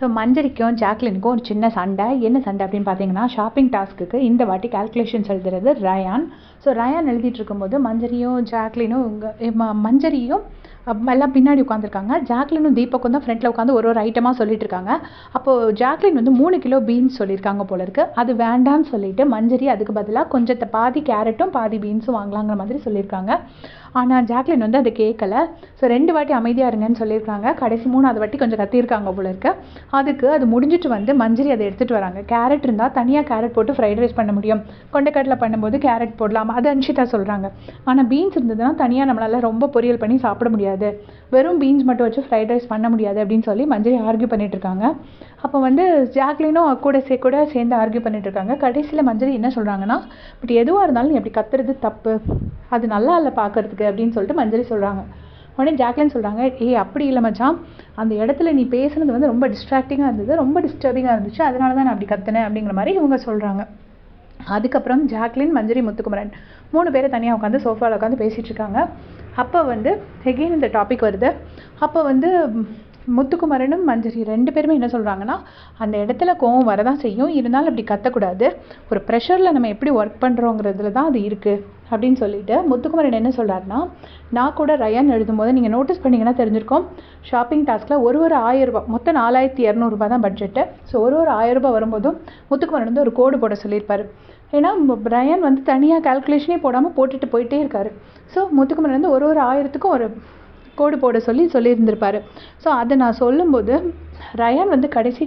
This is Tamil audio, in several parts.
ஸோ மஞ்சரிக்கும் ஜாக்லினுக்கும் ஒரு சின்ன சண்டை. என்ன சண்டை அப்படின்னு பார்த்தீங்கன்னா, ஷாப்பிங் டாஸ்க்குக்கு இந்த வாட்டி கால்குலேஷன்ஸ் எழுதுறது ரயான். ஸோ ரயான் எழுதிட்டு இருக்கும்போது மஞ்சரியும் ஜாக்லினும் மஞ்சரியும் எல்லாம் பின்னாடி உட்காந்துருக்காங்க. ஜாக்லினும் தீபக்கும் தான் ஃப்ரண்ட்டில் உட்காந்து ஒரு ஒரு ஐட்டமாக சொல்லிட்டு இருக்காங்க. அப்போது ஜாக்லின் வந்து 3 கிலோ பீன்ஸ் சொல்லியிருக்காங்க போல இருக்கு. அது வேண்டான்னு சொல்லிட்டு மஞ்சரி அதுக்கு பதிலாக கொஞ்சத்தை பாதி கேரட்டும் பாதி பீன்ஸும் வாங்கலாங்கிற மாதிரி சொல்லியிருக்காங்க. ஆனால் ஜாக்லின் வந்து அதை கேட்கல. ஸோ 2 வாட்டி அமைதியாக இருங்கன்னு சொல்லியிருக்காங்க. கடைசி 3ஆவது வாட்டி கொஞ்சம் கத்தியிருக்காங்க போல இருக்கு. அதுக்கு அது முடிஞ்சிட்டு வந்து மஞ்சரி அதை எடுத்துகிட்டு வராங்க. கேரட் இருந்தால் தனியாக கேரட் போட்டு ஃப்ரைட் ரைஸ் பண்ண முடியும், கொண்டைக்கடலை பண்ணும்போது கேரட் போடலாம், அது அன்ஷிதா சொல்கிறாங்க. ஆனால் பீன்ஸ் இருந்ததுன்னா தனியாக நம்மளால் ரொம்ப பொரியல் பண்ணி சாப்பிட முடியாது, வெறும் பீன்ஸ் மட்டும் வச்சு ஃப்ரைட் ரைஸ் பண்ண முடியாது அப்படின்னு சொல்லி மஞ்சரி ஆர்கியூ பண்ணிட்டு இருக்காங்க. அப்போ வந்து ஜாக்லினும் கூட சேர்ந்து ஆர்கியூ பண்ணிட்டு இருக்காங்க. கடைசியில் மஞ்சரி என்ன சொல்கிறாங்கன்னா, பட் எதுவாக இருந்தாலும் நீ அப்படி கத்துறது தப்பு, அது நல்லா இல்லை பார்க்கறதுக்கு அப்படின்னு சொல்லிட்டு மஞ்சரி சொல்கிறாங்க. உடனே ஜாக்லின் சொல்கிறாங்க, அப்படி இல்லை மச்சான், அந்த இடத்துல நீ பேசுனது வந்து ரொம்ப டிஸ்ட்ராக்டிங்காக இருந்தது, ரொம்ப டிஸ்டர்பிங்காக இருந்துச்சு, அதனால தான் நான் அப்படி கத்துனேன் அப்படிங்கிற மாதிரி இவங்க சொல்கிறாங்க. அதுக்கப்புறம் ஜாக்லின், மஞ்சரி, முத்துக்குமரன் 3 பேரை தனியாக உட்காந்து சோஃபாவில் உட்காந்து பேசிகிட்டு இருக்காங்க. அப்போ வந்து எகெயின் இந்த டாபிக் வருது. அப்போ வந்து முத்துக்குமரனும் மஞ்சரி 2 பேருமே என்ன சொல்கிறாங்கன்னா, அந்த இடத்துல கோவம் வரதான் செய்யும், இருந்தாலும் அப்படி கத்தக்கூடாது, ஒரு ப்ரெஷரில் நம்ம எப்படி ஒர்க் பண்ணுறோங்கிறதுல தான் அது இருக்குது அப்படின்னு சொல்லிட்டு முத்துக்குமரன் என்ன சொல்கிறாருன்னா, நான் கூட ரயான் எழுதும்போது நீங்கள் நோட்டீஸ் பண்ணிங்கன்னா தெரிஞ்சிருக்கோம், ஷாப்பிங் டாஸ்கில் ஒரு 1000 ரூபா, மொத்தம் 4200 ரூபா தான் பட்ஜெட்டு. ஸோ ஒரு 1000 ரூபா வரும்போதும் முத்துக்குமரன் வந்து ஒரு கோடு போட சொல்லியிருப்பார். ஏன்னா ரயான் வந்து தனியாக கால்குலேஷனே போடாமல் போட்டுட்டு போயிட்டே இருக்காரு. ஸோ முத்துக்குமரன் வந்து ஒரு 1000த்துக்கும் ஒரு கோடு போட சொல்லியிருந்திருப்பார். ஸோ அதை நான் சொல்லும்போது ரயான் வந்து கடைசி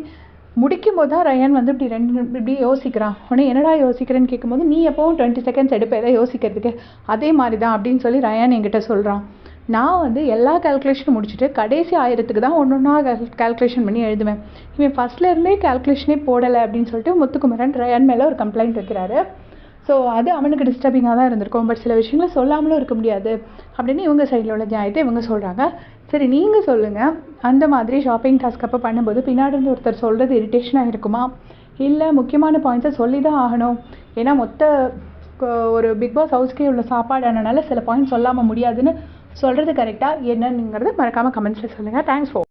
முடிக்கும் போது தான் ரயான் வந்து இப்படி யோசிக்கிறான். உடனே என்னடா யோசிக்கிறேன்னு கேட்கும்போது, நீ எப்போவும் 20 செகண்ட்ஸ் எடுப்பேன் யோசிக்கிறதுக்கு, அதே மாதிரி தான் அப்படின்னு சொல்லி ரயான் என்கிட்ட சொல்கிறான். நான் வந்து எல்லா கால்குலேஷனும் முடிச்சுட்டு கடைசி 1000த்துக்கு தான் ஒன்றா கால்குலேஷன் பண்ணி எழுதுவேன், இவன் ஃபஸ்ட்லேருந்தே கால்குலேஷனே போடலை அப்படின்னு சொல்லிட்டு முத்துக்குமரன் ரயான் மேலே ஒரு கம்ப்ளைண்ட் வைக்கிறாரு. ஸோ அது அவனுக்கு டிஸ்டர்பிங்காக தான் இருந்திருக்கும். பட் சில விஷயங்களை சொல்லாமலும் இருக்க முடியாது அப்படின்னு இவங்க சைடில் உள்ள நியாயத்தை இவங்க சொல்கிறாங்க. சரி, நீங்கள் சொல்லுங்கள், அந்த மாதிரி ஷாப்பிங் டாஸ்க் அப்போ பண்ணும்போது பின்னாடி இருந்து ஒருத்தர் சொல்கிறது இரிட்டேஷனாக இருக்குமா, இல்லை முக்கியமான பாயிண்ட்ஸை சொல்லி தான் ஆகணும், ஏன்னா ஒரு பிக் பாஸ் ஹவுஸ்க்கே உள்ள சாப்பாடானனால சில பாயிண்ட்ஸ் சொல்லாமல் முடியாதுன்னு சொல்கிறது கரெக்டாக என்னங்கிறது மறக்காமல் கமெண்ட்ஸில் சொல்லுங்கள். Thanks for